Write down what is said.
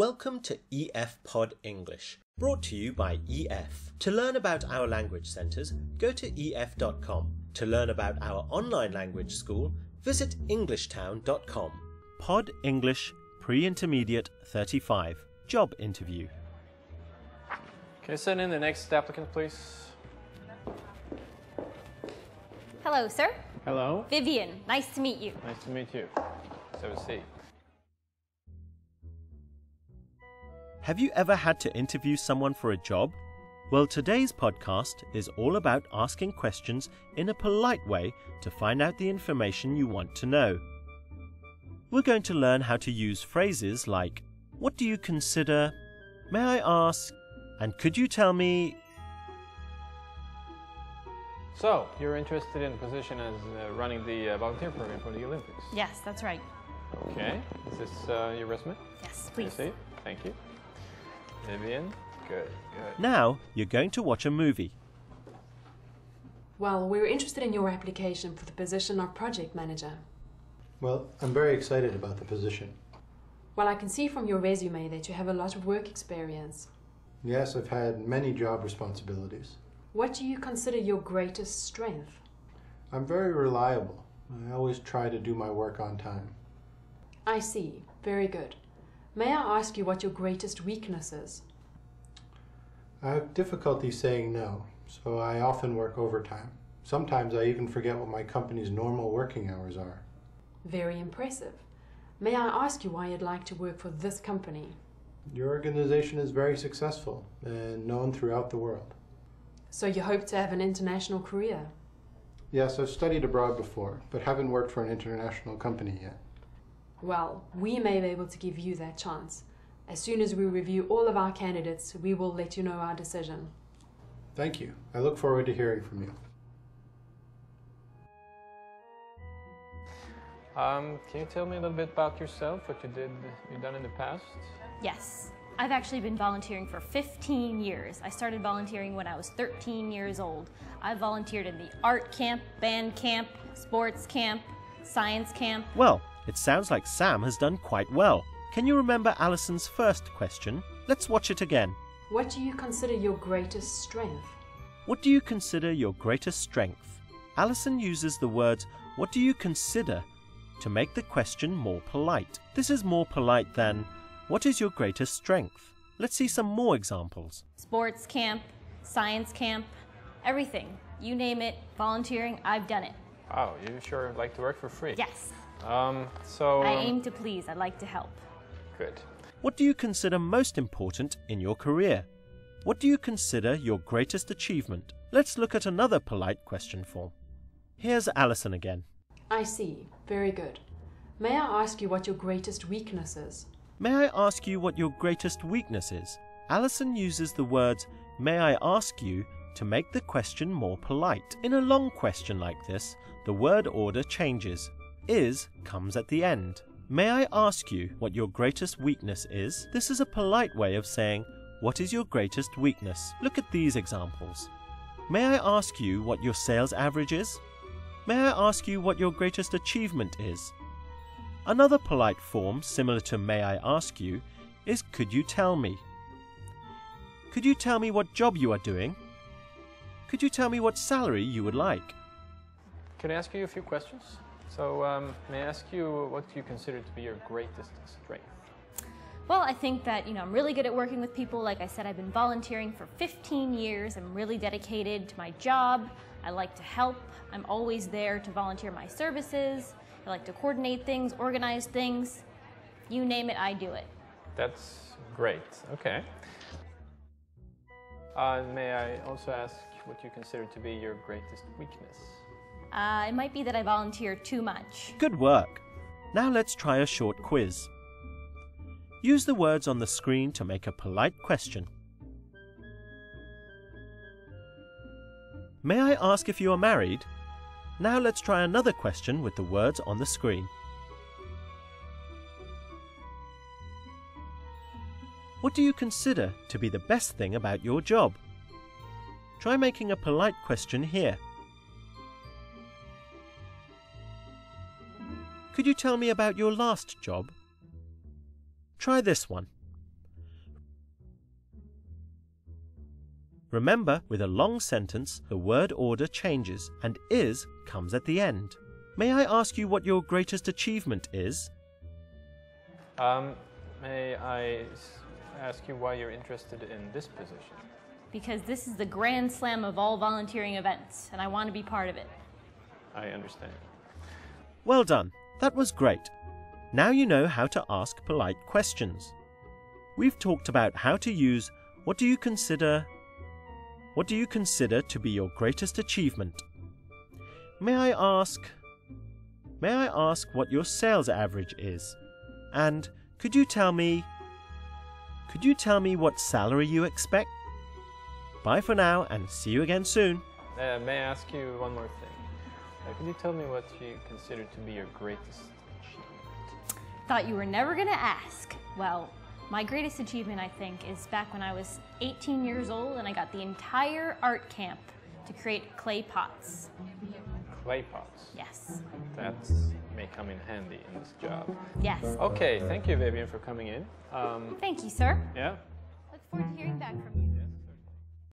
Welcome to EF Pod English, brought to you by EF. To learn about our language centres, go to ef.com. To learn about our online language school, visit englishtown.com. Pod English Pre-Intermediate 35. Job Interview. Can you send in the next applicant, please? Hello, sir. Hello. Vivian, nice to meet you. Nice to meet you. Let's have a seat. Have you ever had to interview someone for a job? Well, today's podcast is all about asking questions in a polite way to find out the information you want to know. We're going to learn how to use phrases like, what do you consider? May I ask? And could you tell me? So, you're interested in the position as running the volunteer program for the Olympics? Yes, that's right. Okay. Is this your resume? Yes, Can I please. see it? Thank you. Vivian? Good. Now you're going to watch a movie. Well, we're interested in your application for the position of project manager. Well, I'm very excited about the position. Well, I can see from your resume that you have a lot of work experience. Yes, I've had many job responsibilities. What do you consider your greatest strength? I'm very reliable. I always try to do my work on time. I see. Very good. May I ask you what your greatest weakness is? I have difficulty saying no, so I often work overtime. Sometimes I even forget what my company's normal working hours are. Very impressive. May I ask you why you'd like to work for this company? Your organization is very successful and known throughout the world. So you hope to have an international career? Yes, I've studied abroad before, but haven't worked for an international company yet. Well, we may be able to give you that chance. As soon as we review all of our candidates, we will let you know our decision. Thank you. I look forward to hearing from you. Can you tell me a little bit about yourself, what you've done in the past? Yes. I've actually been volunteering for 15 years. I started volunteering when I was 13 years old. I volunteered in the art camp, band camp, sports camp, science camp. Well, it sounds like Sam has done quite well. Can you remember Alison's first question? Let's watch it again. What do you consider your greatest strength? What do you consider your greatest strength? Alison uses the words, what do you consider, to make the question more polite. This is more polite than, what is your greatest strength? Let's see some more examples. Sports camp, science camp, everything. You name it, volunteering, I've done it. Wow, you sure like to work for free? Yes. I aim to please. I like to help. Good. What do you consider most important in your career? What do you consider your greatest achievement? Let's look at another polite question form. Here's Alison again. I see. Very good. May I ask you what your greatest weakness is? May I ask you what your greatest weakness is? Alison uses the words, may I ask you, to make the question more polite. In a long question like this, the word order changes. Is comes at the end. May I ask you what your greatest weakness is? This is a polite way of saying, what is your greatest weakness? Look at these examples. May I ask you what your sales average is? May I ask you what your greatest achievement is? Another polite form similar to may I ask you is could you tell me? Could you tell me what job you are doing? Could you tell me what salary you would like? Can I ask you a few questions? So, may I ask you what you consider to be your greatest strength? Well, I think that, I'm really good at working with people. Like I said, I've been volunteering for 15 years. I'm really dedicated to my job. I like to help. I'm always there to volunteer my services. I like to coordinate things, organize things. You name it, I do it. That's great. Okay. May I also ask what you consider to be your greatest weakness? It might be that I volunteer too much. Good work. Now let's try a short quiz. Use the words on the screen to make a polite question. May I ask if you are married? Now let's try another question with the words on the screen. What do you consider to be the best thing about your job? Try making a polite question here. Could you tell me about your last job? Try this one. Remember, with a long sentence, the word order changes and is comes at the end. May I ask you what your greatest achievement is? May I ask you why you're interested in this position? Because this is the grand slam of all volunteering events, and I want to be part of it. I understand. Well done. That was great. Now you know how to ask polite questions. We've talked about how to use what do you consider to be your greatest achievement? May I ask what your sales average is? And could you tell me what salary you expect? Bye for now and see you again soon. May I ask you one more thing? Could you tell me what you consider to be your greatest achievement? Thought you were never going to ask. Well, my greatest achievement, I think, is back when I was 18 years old and I got the entire art camp to create clay pots. Clay pots? Yes. That may come in handy in this job. Yes. Okay, thank you, Vivian, for coming in. Thank you, sir. Yeah? Look forward to hearing back from you.